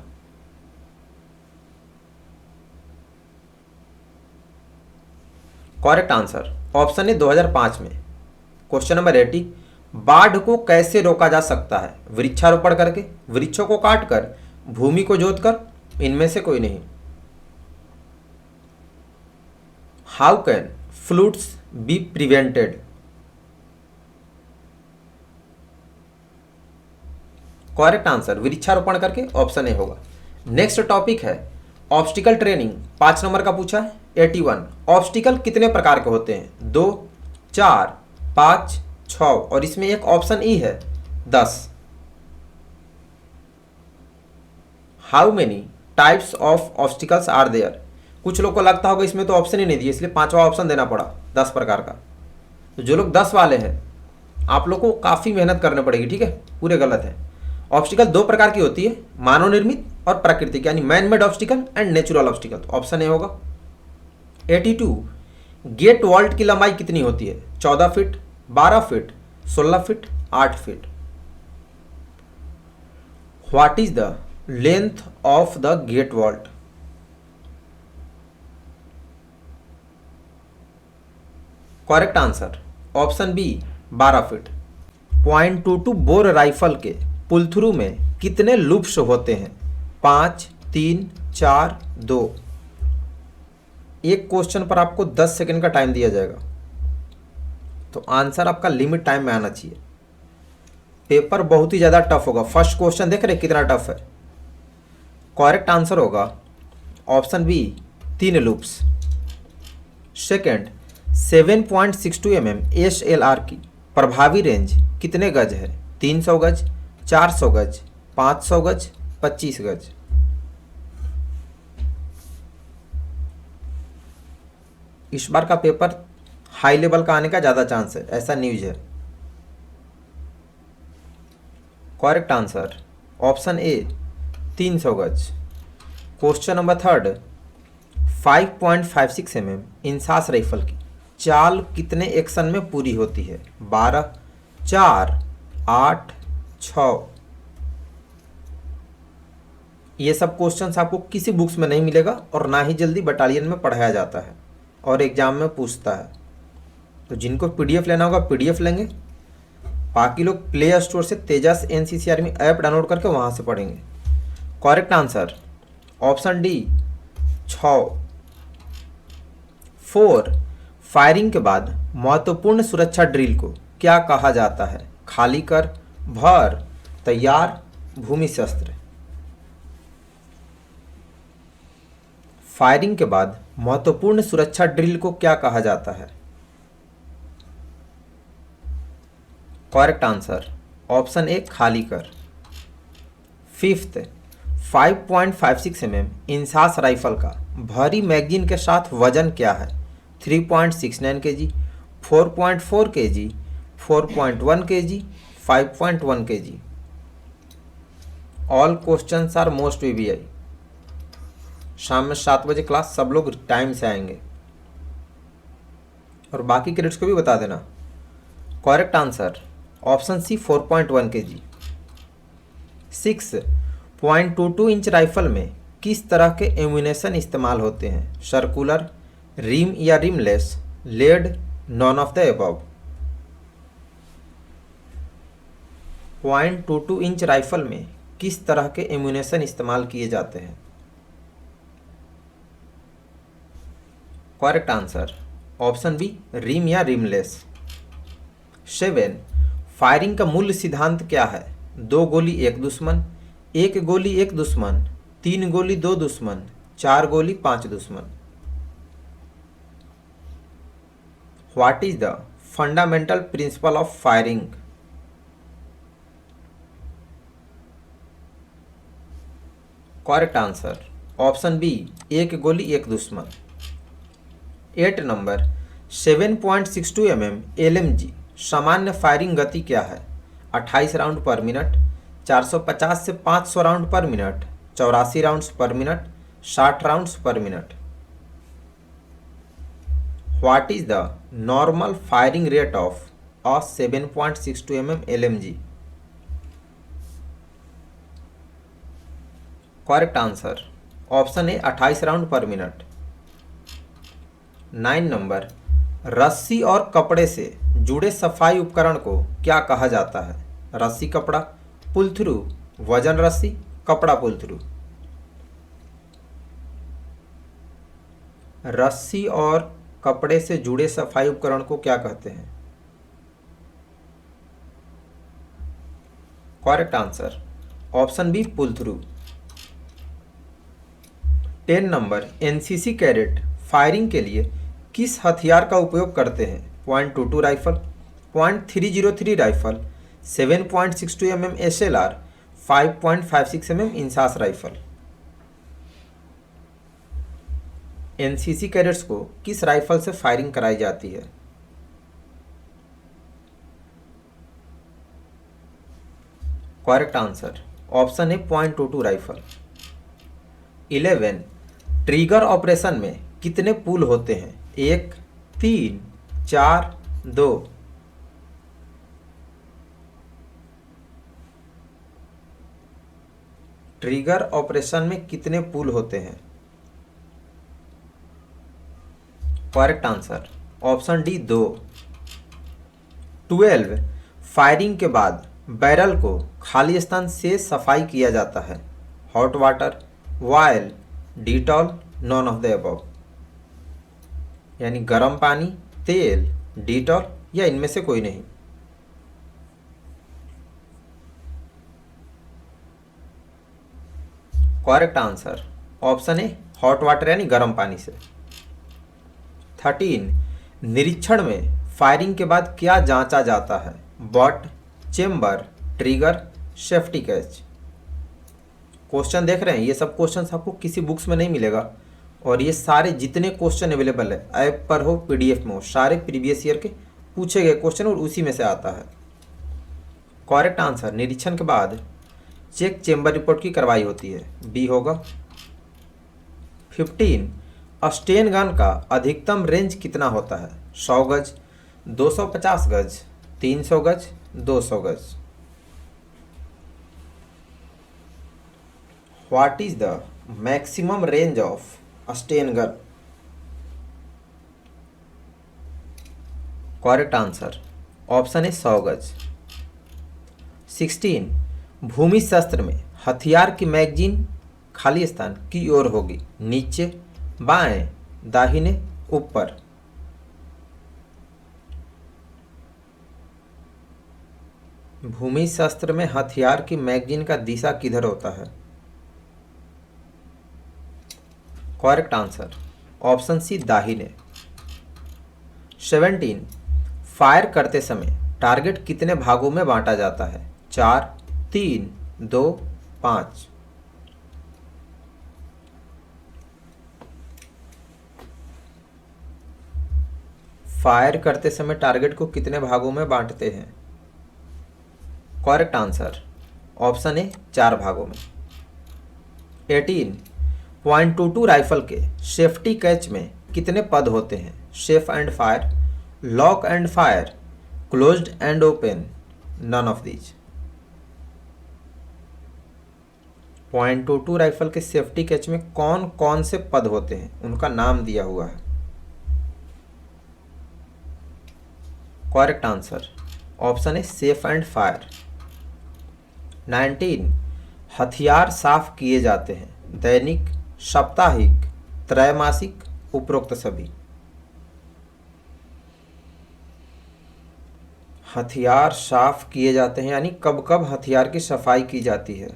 करेक्ट आंसर ऑप्शन है 2005 में। क्वेश्चन नंबर 80 बाढ़ को कैसे रोका जा सकता है? वृक्षारोपण करके, वृक्षों को काटकर, भूमि को जोतकर, इनमें से कोई नहीं। How can fluids be prevented? Correct answer वृक्षारोपण करके, ऑप्शन ए होगा। नेक्स्ट टॉपिक है ऑब्स्टिकल ट्रेनिंग, 5 नंबर का पूछा है। 81 ऑब्स्टिकल कितने प्रकार के होते हैं? 2, 4, 5, 6 और इसमें एक ऑप्शन ई है 10। How many types of obstacles are there? कुछ लोग को लगता होगा इसमें तो ऑप्शन ही नहीं दिए, इसलिए 5वां ऑप्शन देना पड़ा, 10 प्रकार का। तो जो लोग 10 वाले हैं आप लोग को काफ़ी मेहनत करनी पड़ेगी, ठीक है, पूरे गलत है। ऑब्स्टिकल 2 प्रकार की होती है, मानव निर्मित और प्राकृतिक, यानी man made obstacle and natural obstacle, तो ऑप्शन ए होगा। 82 गेट वॉल्ट की लंबाई कितनी होती है? 14 feet, 12 feet, 16 feet, 8 feet. What is the length of the gate vault? Correct answer option B 12 feet. .22 bore rifle के पुल थ्रू में कितने लूप्स होते हैं? 5, 3, 4, 2। एक क्वेश्चन पर आपको 10 सेकंड का टाइम दिया जाएगा, तो आंसर आपका लिमिट टाइम में आना चाहिए। पेपर बहुत ही ज़्यादा टफ होगा। फर्स्ट क्वेश्चन देख रहे कितना टफ है। करेक्ट आंसर होगा option B 3 loops. Second 7.62 mm SLR की प्रभावी रेंज कितने गज है? 300 गज, 400 गज, 500 गज, 25 गज। इस बार का पेपर हाई लेवल का आने का ज़्यादा चांस है, ऐसा न्यूज है। करेक्ट आंसर ऑप्शन ए 300 गज। Question number 3 5.56 mm INSAS rifle की चाल कितने एक्शन में पूरी होती है? 12, 4, 8, 6। ये सब क्वेश्चंस आपको किसी बुक्स में नहीं मिलेगा और ना ही जल्दी बटालियन में पढ़ाया जाता है और एग्जाम में पूछता है। तो जिनको पीडीएफ लेना होगा पीडीएफ लेंगे, बाकी लोग प्ले स्टोर से तेजस एनसीसी आर्मी ऐप डाउनलोड करके वहाँ से पढ़ेंगे। Correct answer option D 6। 4 firing के बाद महत्वपूर्ण सुरक्षा ड्रिल को क्या कहा जाता है? खाली कर, भर, तैयार, भूमि शस्त्र। फायरिंग के बाद महत्वपूर्ण सुरक्षा ड्रिल को क्या कहा जाता है? करेक्ट आंसर ऑप्शन ए खाली कर। 5th 5.56 mm इंसास राइफल का भारी मैगजीन के साथ वजन क्या है? 3.69 kg, 4.4 kg, 4.1 kg, 5.1 kg। All questions are most VBI। शाम में 7 बजे क्लास, सब लोग टाइम से आएंगे और बाकी क्रेडिट्स को भी बता देना। Correct answer option C 4.1 kg। 6.22 inch rifle में किस तरह के एम्यूनेशन इस्तेमाल होते हैं? सर्कुलर, रिम या rimless, lead, none of the above. .22 inch rifle में किस तरह के एम्यूनेशन इस्तेमाल किए जाते हैं? Correct answer option B rim या रिमलेस। 7 फायरिंग का मूल सिद्धांत क्या है? 2 गोली 1 दुश्मन, 1 गोली 1 दुश्मन, 3 गोली 2 दुश्मन, 4 गोली 5 दुश्मन। What is the fundamental principle of firing? Correct answer option B 1 गोली 1 दुश्मन। 8 नंबर 7.62 mm LMG सामान्य फायरिंग गति क्या है? 28 राउंड पर मिनट, 450 से 500 राउंड पर मिनट, 84 राउंड्स पर मिनट, 60 राउंड्स पर minute. What is the normal firing rate of a 7.62 mm LMG? Correct answer option A 28 round पर मिनट। 9 नंबर रस्सी और कपड़े से जुड़े सफाई उपकरण को क्या कहा जाता है? रस्सी कपड़ा, पुल थ्रू, वजन रस्सी, कपड़ा पुल थ्रू। रस्सी और कपड़े से जुड़े सफाई उपकरण को क्या कहते हैं? Correct answer option B pull through. 10 number NCC cadet firing के लिए किस हथियार का उपयोग करते हैं? .22 rifle, .303 rifle, 7.62 mm SLR, 5.56 mm INSAS rifle. NCC cadets को किस राइफल से फायरिंग कराई जाती है? Correct answer option A .22 rifle. 11 trigger operation में कितने पुल होते हैं? 1, 3, 4, 2। ट्रिगर ऑपरेशन में कितने पुल होते हैं? Correct answer option D 2। 12 firing के बाद बैरल को खाली स्थान से सफाई किया जाता है? Hot water, oil, Dettol, non of the above. यानी गर्म पानी, तेल, डिटॉल या इनमें से कोई नहीं। करेक्ट आंसर ऑप्शन ए हॉट वाटर यानी गर्म पानी से। 13 निरीक्षण में फायरिंग के बाद क्या जांचा जाता है? But, chamber, trigger, safety catch. Question देख रहे हैं, ये सब क्वेश्चन आपको किसी बुक्स में नहीं मिलेगा और ये सारे जितने क्वेश्चन अवेलेबल है ऐप पर हो, PDF में हो, सारे प्रीवियस ईयर के पूछे गए क्वेश्चन और उसी में से आता है। करेक्ट आंसर निरीक्षण के बाद चेक चेम्बर रिपोर्ट की कार्रवाई होती है, बी होगा। 15 स्टेन गन का अधिकतम रेंज कितना होता है? 100 गज, 250 गज, 300 गज, 200 गज। What is the maximum range of a Sten gun? Correct answer option है 100 गज। 16 भूमि शस्त्र में हथियार की मैगजीन खाली स्थान की ओर होगी? नीचे, बाएं, दाहिने, ऊपर। भूमि शस्त्र में हथियार की मैगजीन का दिशा किधर होता है? करेक्ट आंसर ऑप्शन सी दाहिने। 17 फायर करते समय टारगेट कितने भागों में बांटा जाता है? 4, 3, 2, 5। फायर करते समय टारगेट को कितने भागों में बांटते हैं? करेक्ट आंसर ऑप्शन ए 4 भागों में। 18 .22 राइफल के सेफ्टी कैच में कितने पद होते हैं? Safe and fire, lock and fire, closed and open, none of these. .22 rifle के सेफ्टी कैच में कौन कौन से पद होते हैं, उनका नाम दिया हुआ है। करेक्ट आंसर ऑप्शन है सेफ एंड फायर। 19 हथियार साफ किए जाते हैं? दैनिक, साप्ताहिक, त्रैमासिक, उपरोक्त सभी। हथियार साफ किए जाते हैं, यानी कब कब हथियार की सफाई की जाती है?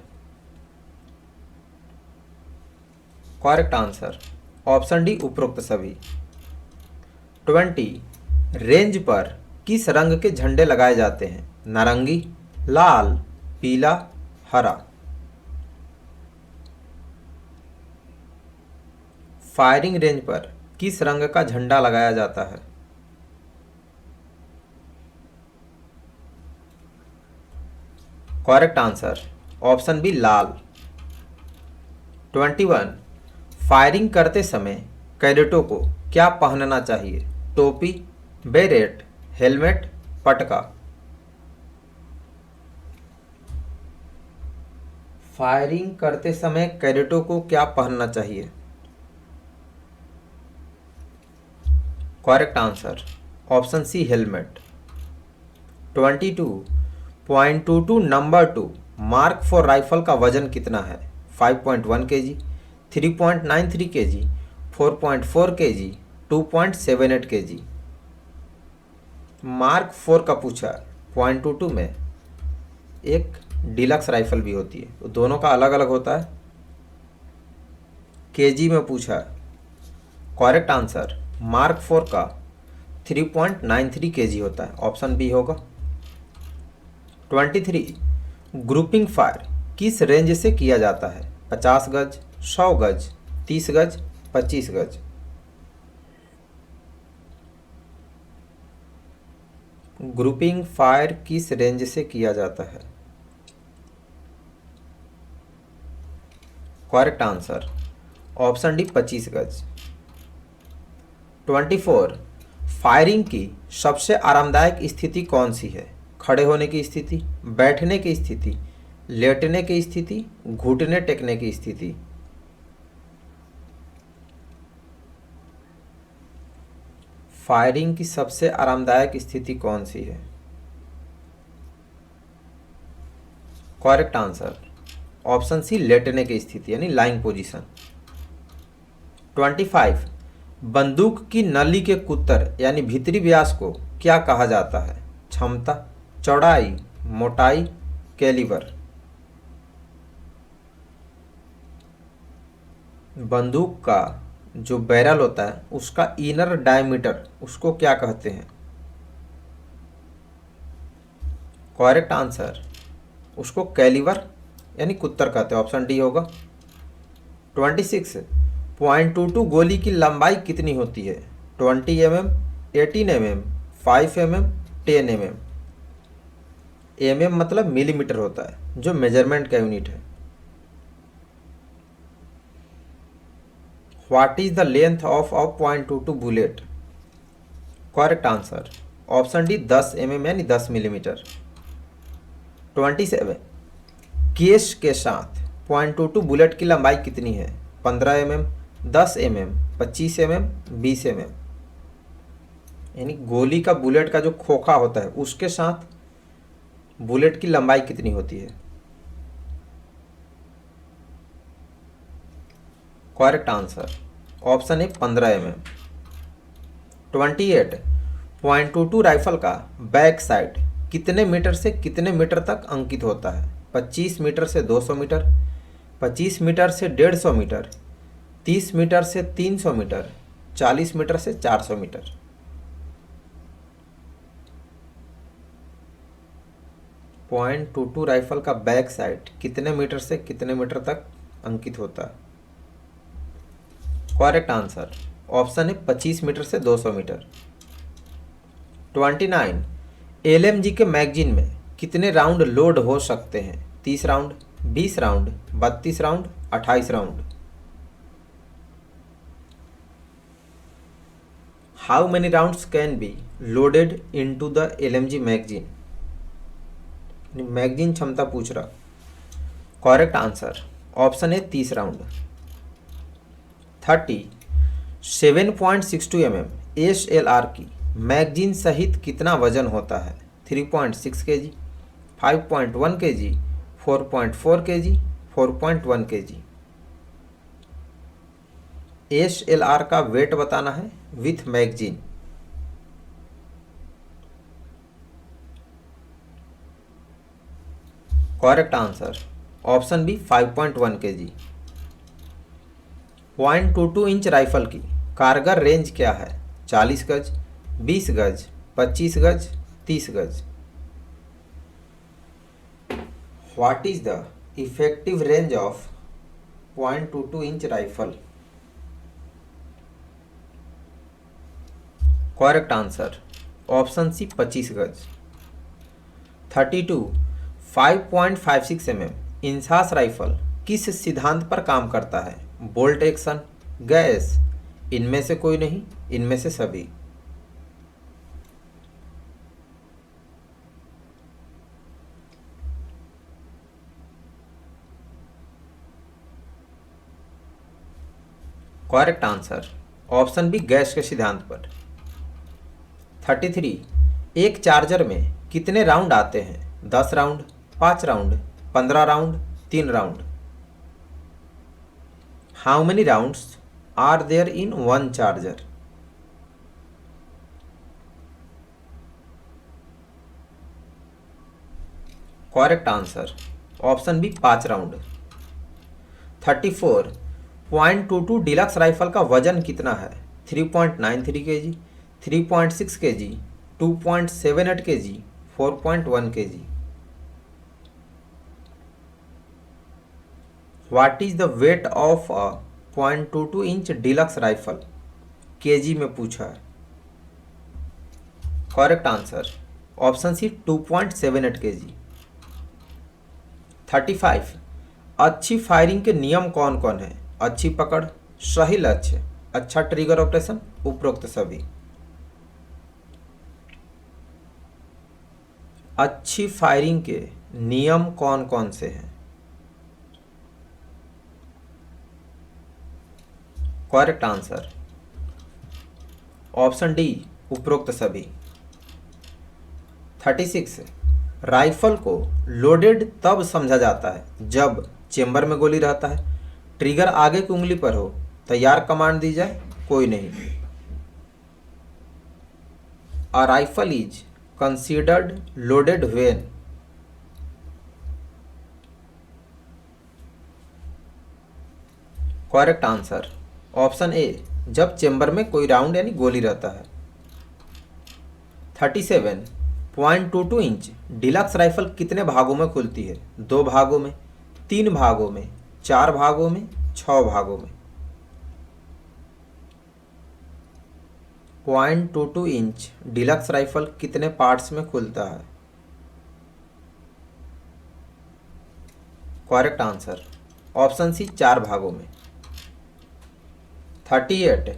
करेक्ट आंसर ऑप्शन डी, उपरोक्त सभी। 20, रेंज पर किस रंग के झंडे लगाए जाते हैं? नारंगी, लाल, पीला, हरा। फायरिंग रेंज पर किस रंग का झंडा लगाया जाता है? करेक्ट आंसर ऑप्शन बी, लाल। 21, फायरिंग करते समय कैडेटों को क्या पहनना चाहिए? टोपी, बेरेट, हेलमेट, पटका। फायरिंग करते समय कैडेटों को क्या पहनना चाहिए? Correct answer option C, helmet. 22.22 number 2 mark for rifle का वजन कितना है? 5.1 KG, 3.93 KG, 4.4 KG, 2.78 KG. Mark 4 का पूछा, 0.22 में एक डिलक्स राइफल भी होती है, तो दोनों का अलग अलग होता है। केजी में पूछा, करेक्ट आंसर मार्क 4 का 3.93 केजी होता है, ऑप्शन बी होगा। 23, ग्रुपिंग फायर किस रेंज से किया जाता है? 50 गज, 100 गज, 30 गज, 25 गज। ग्रुपिंग फायर किस रेंज से किया जाता है? करेक्ट आंसर ऑप्शन डी, 25 गज। 24, फायरिंग की सबसे आरामदायक स्थिति कौन सी है? खड़े होने की स्थिति, बैठने की स्थिति, लेटने की स्थिति, घुटने टेकने की स्थिति। फायरिंग की सबसे आरामदायक स्थिति कौन सी है? करेक्ट आंसर ऑप्शन सी, लेटने की स्थिति यानी लाइंग पोजीशन। 25, बंदूक की नली के कुत्तर यानी भीतरी व्यास को क्या कहा जाता है? क्षमता, चौड़ाई, मोटाई, कैलिबर। बंदूक का जो बैरल होता है उसका इनर डायमीटर उसको क्या कहते हैं? करेक्ट आंसर उसको कैलिबर यानी कुत्तर कहते हैं, ऑप्शन डी होगा। 26.22 गोली की लंबाई कितनी होती है? 20 mm, 18 mm, 5 mm, 10 mm। मतलब मिलीमीटर होता है, जो मेजरमेंट का यूनिट है। What is the length of 0.22 bullet? Correct answer option D, 10 mm यानी 10 मिलीमीटर। 27, केस के साथ 0.22 बुलेट की लंबाई कितनी है? 15 mm, 10 mm, 25 mm, 20 mm। यानी गोली का बुलेट का जो खोखा होता है उसके साथ बुलेट की लंबाई कितनी होती है? करेक्ट आंसर ऑप्शन ए, 15 mm। 28.22 राइफल का बैक साइड कितने मीटर से कितने मीटर तक अंकित होता है? 25 मीटर से 200 मीटर, 25 मीटर से 150 मीटर, 30 मीटर से 300 मीटर, 40 मीटर से 400 मीटर। .22 राइफल का बैक साइड कितने मीटर से कितने मीटर तक अंकित होता है? करेक्ट आंसर ऑप्शन है 25 मीटर से 200 मीटर। 29, एलएमजी के मैगजीन में कितने राउंड लोड हो सकते हैं? 30 round, 20 round, 32 round, 28 round. How many rounds can be loaded into the LMG magazine? Magazine क्षमता पूछ रहा। करेक्ट आंसर ऑप्शन है 30 राउंड। 30, 7.62 mm SLR की मैगजीन सहित कितना वजन होता है? 3.6 kg, 5.1 kg, 4.4 kg, 4.1 kg। SLR का वेट बताना है with magazine. Correct answer option B 5.1 kg। 0.22 inch rifle की कारगर रेंज क्या है? 40 गज, 20 गज, 25 गज, 30 गज। What is the effective range of 0.22 inch rifle? Correct answer option C 25 गज। 32 5.56 इंसास राइफल किस सिद्धांत पर काम करता है? बोल्ट एक्शन, गैस, इनमें से कोई नहीं, इनमें से सभी। Correct answer option B gas के सिद्धांत पर। 33 एक चार्जर में कितने राउंड आते हैं? 10 round, 5 round, 15 round, 3 round. How many rounds are there in one charger? Correct answer option B 5 round. 34.22 deluxe rifle का वजन कितना है? 3.93 kg, 3.6 kg, 2.78 kg, 4.1 kg। What is the weight of a 0.22 inch deluxe rifle? KG में पूछा है। Correct answer option C 2.78 kg। 35 अच्छी firing के नियम कौन कौन है? अच्छी पकड़, सही लक्ष्य, अच्छा ट्रिगर ऑपरेशन, उपरोक्त सभी। अच्छी फायरिंग के नियम कौन कौन से हैं? करेक्ट आंसर ऑप्शन डी उपरोक्त सभी। 36 राइफल को लोडेड तब समझा जाता है जब चेंबर में गोली रहता है, ट्रिगर आगे की उंगली पर हो, तैयार कमांड दी जाए, कोई नहीं। अ rifle is considered loaded when? Correct answer option ए जब चेंबर में कोई राउंड यानी गोली रहता है। 37.22 इंच डिलक्स राइफल कितने भागों में खुलती है? 2 भागों में, 3 भागों में, 4 भागों में, 6 भागों में। 0.22 इंच डिलक्स राइफल कितने पार्ट्स में खुलता है? करेक्ट आंसर ऑप्शन सी 4 भागों में। 38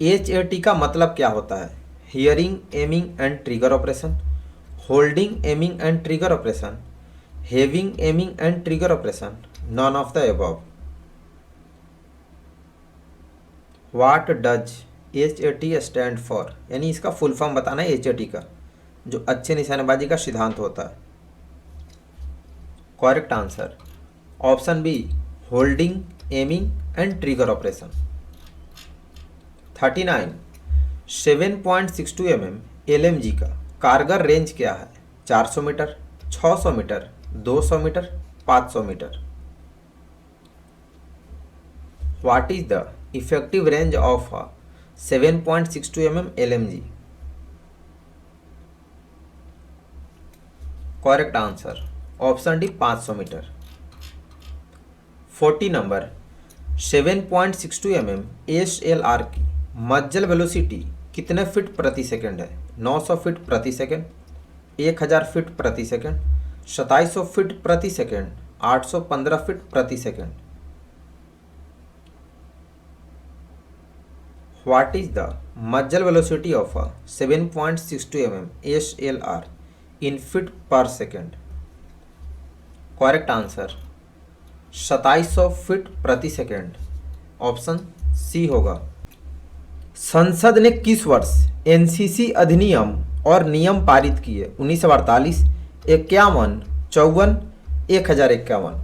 HAT का मतलब क्या होता है? Hearing, aiming and trigger operation, holding, aiming and trigger operation, having, aiming and trigger operation, non of the above. What does HAT stand for? यानी इसका फुल फॉर्म बताना है HAT का, जो अच्छे निशानेबाजी का सिद्धांत होता है। Correct answer option B holding, aiming and trigger operation. 39 7.62 LMG का कारगर रेंज क्या है? 400 metre, 600 metre, 200 metre, 500 metre. What is the effective range of 7.62 LMG? Correct answer option D 500 metre. 40 number 7.62 SLR की मज्जल वेलोसिटी कितने feet प्रति second है? 900 feet प्रति second, 1000 feet प्रति सेकंड, 2700 फीट प्रति सेकंड, 815 फीट प्रति second. What is the muzzle velocity of 7.62 SLR in feet per second? Correct answer 2700 feet प्रति second, option C होगा। संसद ने किस वर्ष NCC अधिनियम और नियम पारित किए? 1948, 51, 54, 1051।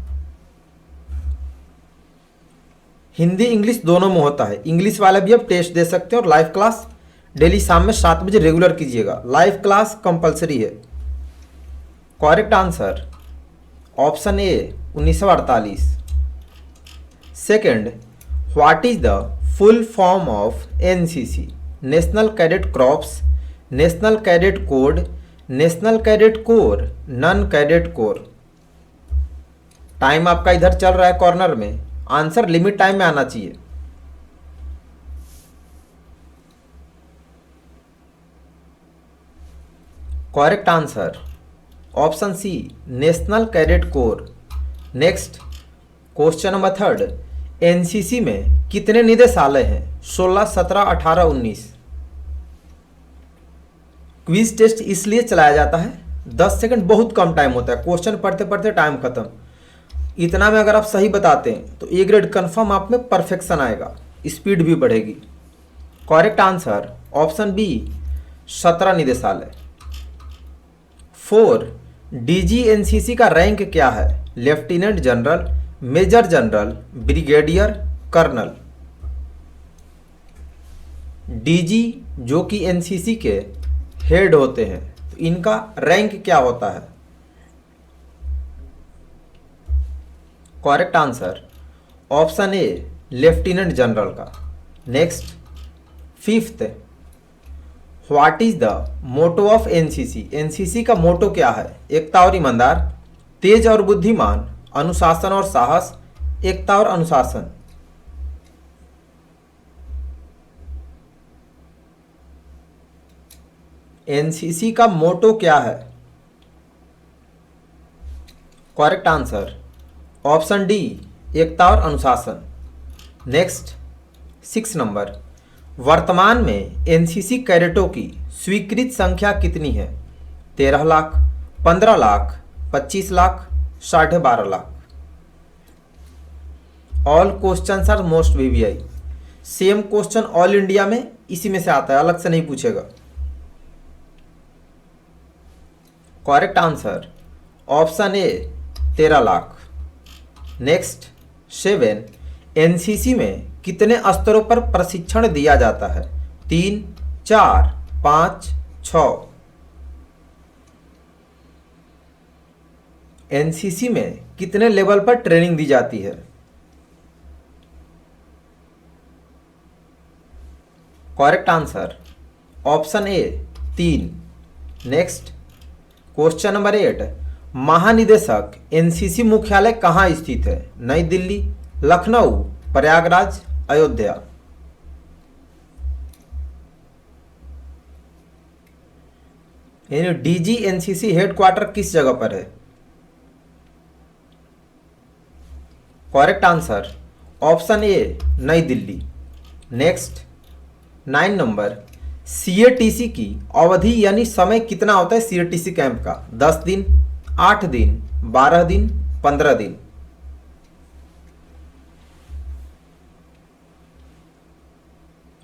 हिंदी इंग्लिश दोनों में होता है। इंग्लिश वाले भी अब टेस्ट दे सकते हैं और लाइव क्लास डेली शाम में 7 बजे रेगुलर कीजिएगा। लाइव क्लास कंपलसरी है। Correct answer option A 1948। Second, what is the full form of NCC? National cadet crops, national cadet code, national cadet corps, none cadet corps. Time आपका इधर चल रहा है कॉर्नर में, आंसर लिमिट टाइम में आना चाहिए। Correct answer option C national cadet corps. Next question number third, NCC में कितने निदेशालय हैं? 16, 17, 18, 19। क्विज टेस्ट इसलिए चलाया जाता है, 10 सेकंड बहुत कम टाइम होता है, क्वेश्चन पढ़ते पढ़ते टाइम खत्म। इतना में अगर आप सही बताते हैं तो ए ग्रेड कन्फर्म आप में परफेक्शन आएगा, स्पीड भी बढ़ेगी। करेक्ट आंसर ऑप्शन बी 17 निदेशालय। 4, डीजी एनसीसी का रैंक क्या है? Lieutenant general, major general, brigadier, colonel. DG जो कि एनसीसी के हेड होते हैं, तो इनका रैंक क्या होता है? Correct answer option A lieutenant general का। Next fifth, what is the motto of NCC? NCC का मोटो क्या है? एकता और ईमानदार, तेज और बुद्धिमान, अनुशासन और साहस, एकता और अनुशासन। एनसीसी का मोटो क्या है? करेक्ट आंसर ऑप्शन डी एकता और अनुशासन। नेक्स्ट 6 नंबर, वर्तमान में एनसीसी कैडेटों की स्वीकृत संख्या कितनी है? 13 lakh, 15 lakh, 25 lakh, 12.5 lakh. All question are most VVI. Same question all India में इसी में से आता है, अलग से नहीं पूछेगा। करेक्ट आंसर ऑप्शन ए 13 लाख। नेक्स्ट 7, एनसीसी में कितने स्तरों पर प्रशिक्षण दिया जाता है? 3, 4, 5, 6। एनसीसी में कितने लेवल पर ट्रेनिंग दी जाती है? करेक्ट आंसर ऑप्शन ए 3। नेक्स्ट क्वेश्चन नंबर 8, महानिदेशक एनसीसी मुख्यालय कहाँ स्थित है? नई दिल्ली, लखनऊ, प्रयागराज, अयोध्या। यानी डीजी एनसीसी हेडक्वार्टर किस जगह पर है? करेक्ट आंसर ऑप्शन ए नई दिल्ली। नेक्स्ट 9 नंबर, सीएटीसी की अवधि यानी समय कितना होता है सीएटीसी कैंप का? 10 दिन, 8 दिन, 12 दिन, 15 दिन।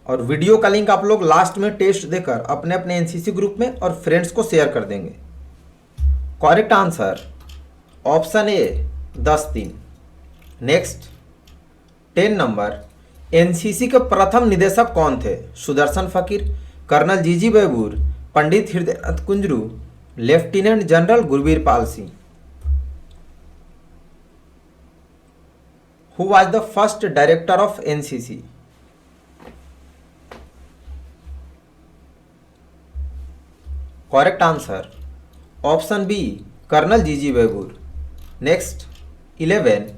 और वीडियो का लिंक आप लोग लास्ट में टेस्ट देकर अपने अपने एनसीसी ग्रुप में और फ्रेंड्स को शेयर कर देंगे। करेक्ट आंसर ऑप्शन ए 10 दिन। नेक्स्ट 10 नंबर, एनसीसी के प्रथम निदेशक कौन थे? Sudarshan Fakir, colonel GG Bewoor, Pandit Hridaynath Kunzru, lieutenant general Gurbir Pal Singh. Who was the first director of NCC? Correct answer option B colonel GG Bewoor. Next 11,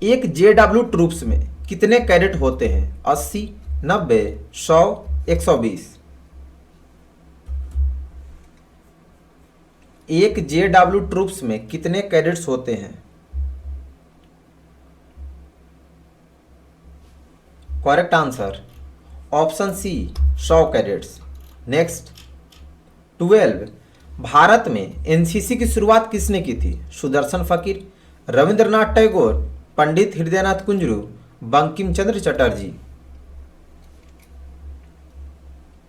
एक जेडब्ल्यू ट्रूप्स में कितने कैडेट होते हैं? 80, 90, 100, 120। एक जेडब्ल्यू ट्रूप्स में कितने कैडेट्स होते हैं? Correct answer option C 100 cadets. Next 12, भारत में एनसीसी की शुरुआत किसने की थी? सुदर्शन फकीर, रविंद्रनाथ टैगोर, पंडित हृदयनाथ कुंजरू, बंकिम चंद्र चटर्जी।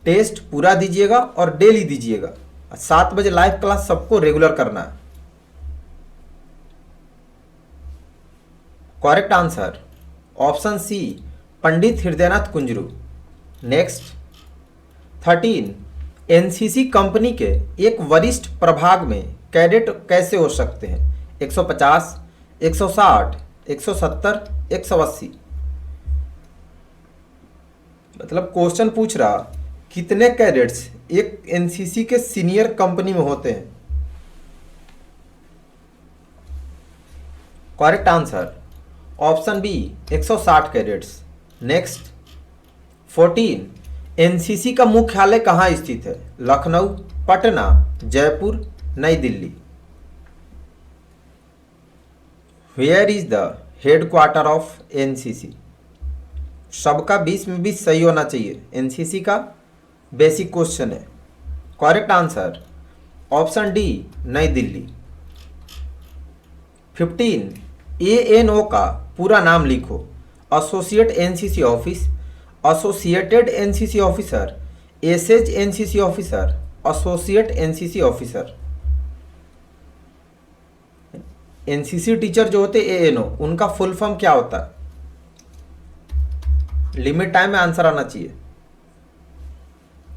टेस्ट पूरा दीजिएगा और डेली दीजिएगा। 7 बजे लाइव क्लास सबको रेगुलर करना है। Correct answer option C Pandit Hridaynath Kunzru. Next 13, NCC company के एक वरिष्ठ प्रभाग में कैडेट कैसे हो सकते हैं? 150, 160, 170, 180। मतलब क्वेश्चन पूछ रहा कितने कैडेट्स एक एनसीसी के सीनियर कंपनी में होते हैं। Correct answer option B 160 cadets. Next 14, NCC का मुख्यालय कहाँ स्थित है? Lucknow, Patna, Jaipur, New Delhi. Where is the headquarter of NCC? सबका 20 में 20 सही होना चाहिए, एनसीसी का बेसिक क्वेश्चन है। Correct answer option D New Delhi. 15, ANO का पूरा नाम लिखो। Associate NCC office, associated NCC officer, SH NCC officer, associate NCC officer. NCC teacher जो होते एएनओ, उनका फुल फॉर्म क्या होता है? लिमिट टाइम में आंसर आना चाहिए।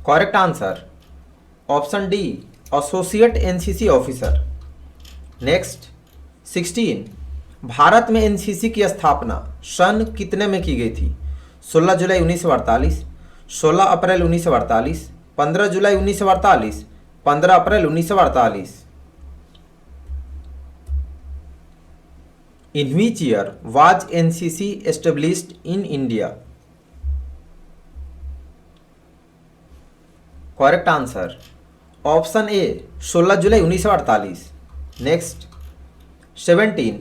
Correct answer option D associate NCC officer. Next 16, Bharat में एनसीसी की स्थापना सन कितने में की गई थी? 16 जुलाई 1948, 16 अप्रैल 1948, 15 जुलाई 1948, 15 अप्रैल 1948। इन which year was NCC established in India? Correct answer option A 16 July 1948। Next 17,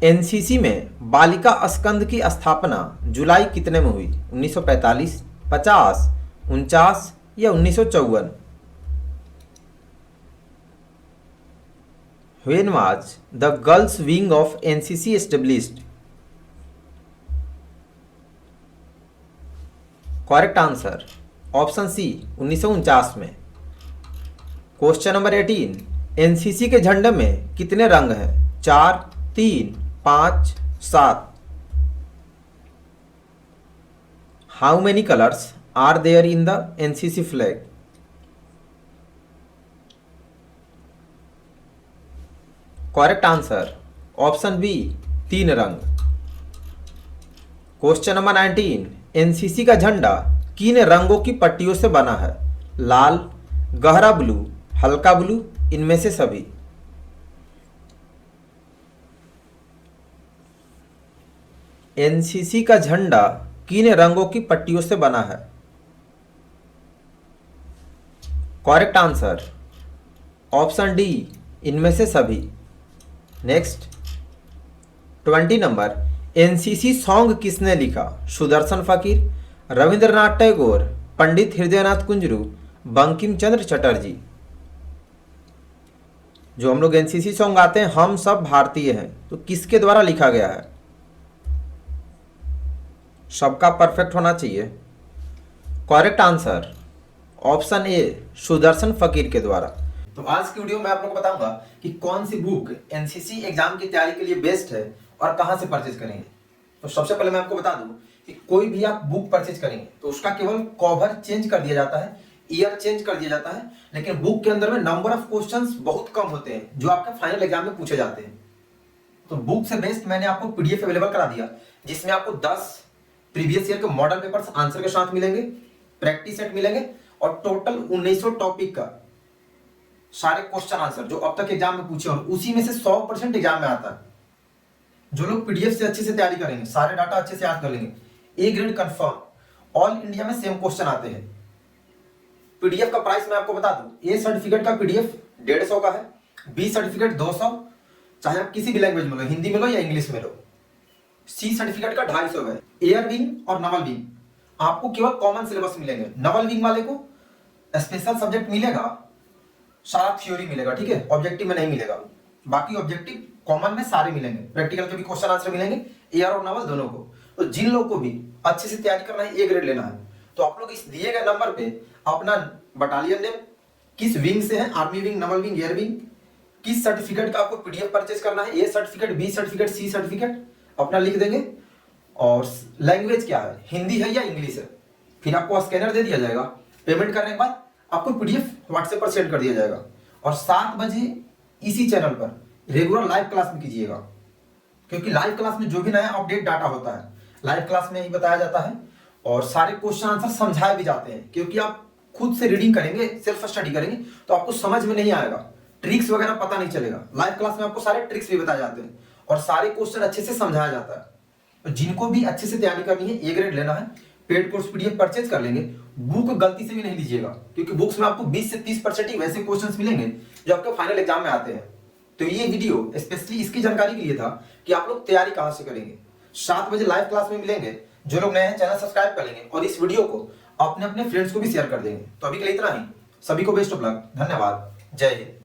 NCC में बालिका स्कंद की स्थापना जुलाई कितने में हुई? 1945, 50, 49 या 1954? When was the girls wing of NCC established? Correct answer option C 1949 में। क्वेश्चन नंबर 18, एनसीसी के झंडे में कितने रंग हैं? 4, 3, 5, 7। How many colours are there in the NCC flag? Correct answer option B 3 रंग। क्वेश्चन नंबर 19, एनसीसी का झंडा किन रंगों की पट्टियों से बना है? लाल, गहरा ब्लू, हल्का ब्लू, इनमें से सभी? एनसीसी का झंडा किन रंगों की पट्टियों से बना है? करेक्ट आंसर ऑप्शन डी इनमें से सभी। नेक्स्ट 20 नंबर, एनसीसी सॉन्ग किसने लिखा? सुदर्शन फकीर, रविंद्रनाथ टैगोर, पंडित हृदयनाथ कुंजरू, बंकिम चंद्र चटर्जी। जो हम लोग एनसीसी सॉन्ग गाते हैं, हम सब भारतीय हैं, तो किसके द्वारा लिखा गया है? सबका परफेक्ट होना चाहिए। करेक्ट आंसर ऑप्शन ए सुदर्शन फकीर के द्वारा। तो आज की वीडियो में आप लोगों को बताऊंगा कि कौन सी बुक एनसीसी एग्जाम की तैयारी के लिए बेस्ट है और कहां से परचेज करेंगे। तो सबसे पहले मैं आपको बता दूं कि कोई भी आप बुक परचेज करेंगे तो उसका केवल कवर चेंज कर दिया जाता है, ईयर चेंज कर दिया जाता है, लेकिन बुक के अंदर में नंबर ऑफ क्वेश्चंस बहुत कम होते हैं जो आपके फाइनल एग्जाम में पूछे जाते हैं। तो बुक से बेस्ट मैंने आपको पीडीएफ अवेलेबल करा दिया, जिसमें आपको 10 प्रीवियस ईयर के मॉडल पेपर्स आंसर के साथ मिलेंगे, प्रैक्टिस सेट मिलेंगे और टोटल 1900 टॉपिक का सारे क्वेश्चन आंसर जो अब तक एग्जाम में पूछे और उसी में से 100% एग्जाम में आता है। जो लोग पीडीएफ से अच्छे से तैयारी करेंगे, सारे डाटा अच्छे से याद कर लेंगे, A grade confirm. All India में सेम क्वेश्चन आते हैं। पीडीएफ का प्राइस मैं आपको बता दूं, ए सर्टिफिकेट का पीडीएफ 150 का है, बी सर्टिफिकेट 200, चाहे आप किसी भी लैंग्वेज में लो, हिंदी में लो या इंग्लिश में लो। सी सर्टिफिकेट का 250 है। एयर विंग और नवल विंग आपको केवल कॉमन सिलेबस मिलेंगे। नवल विंग वाले को स्पेशल सब्जेक्ट मिलेगा, सारा थ्योरी मिलेगा, ठीक है, ऑब्जेक्टिव में नहीं मिलेगा। बाकी ऑब्जेक्टिव कॉमन में सारे मिलेंगे, प्रैक्टिकल के भी क्वेश्चन आंसर मिलेंगे, एयर और नवल दोनों को। तो जिन लोगों को भी अच्छे से तैयारी करना है, ए ग्रेड लेना है, तो आप लोग इस दिए गए नंबर पे अपना बटालियन नेम, किस विंग से है, army wing, naval wing, air wing, किस सर्टिफिकेट का आपको पीडीएफ परचेज करना है, A certificate, B certificate, C certificate, अपना लिख देंगे। और लैंग्वेज क्या है, हिंदी है या इंग्लिश है, फिर आपको स्कैनर दे दिया जाएगा। पेमेंट करने के बाद आपको पीडीएफ व्हाट्सएप पर सेंड कर दिया जाएगा। और 7 बजे इसी चैनल पर रेगुलर लाइव क्लास में कीजिएगा, क्योंकि लाइव क्लास में जो भी नया अपडेट डाटा होता है लाइव क्लास में ही बताया जाता है और सारे क्वेश्चन आंसर समझाए भी जाते हैं। क्योंकि आप खुद से रीडिंग करेंगे, सेल्फ स्टडी करेंगे तो आपको समझ में नहीं आएगा, ट्रिक्स वगैरह पता नहीं चलेगा। लाइव क्लास में आपको सारे ट्रिक्स भी बताए जाते हैं और सारे क्वेश्चन अच्छे से समझाया जाता है। तो जिनको भी अच्छे से तैयारी करनी है, ए ग्रेड लेना है, पेड कोर्स पीडीएफ परचेज कर लेंगे। बुक गलती से भी नहीं लीजिएगा, क्योंकि बुक्स में आपको 20 से 30% ही वैसे क्वेश्चंस मिलेंगे जो आपके फाइनल एग्जाम में आते हैं। तो ये वीडियो स्पेशली इसकी जानकारी के लिए था कि आप लोग तैयारी कहां से करेंगे। 7 बजे लाइव क्लास में मिलेंगे। जो लोग नए हैं चैनल सब्सक्राइब कर लेंगे और इस वीडियो को अपने अपने फ्रेंड्स को भी शेयर कर देंगे। तो अभी के लिए इतना ही। सभी को बेस्ट ऑफ लक। धन्यवाद। जय हिंद।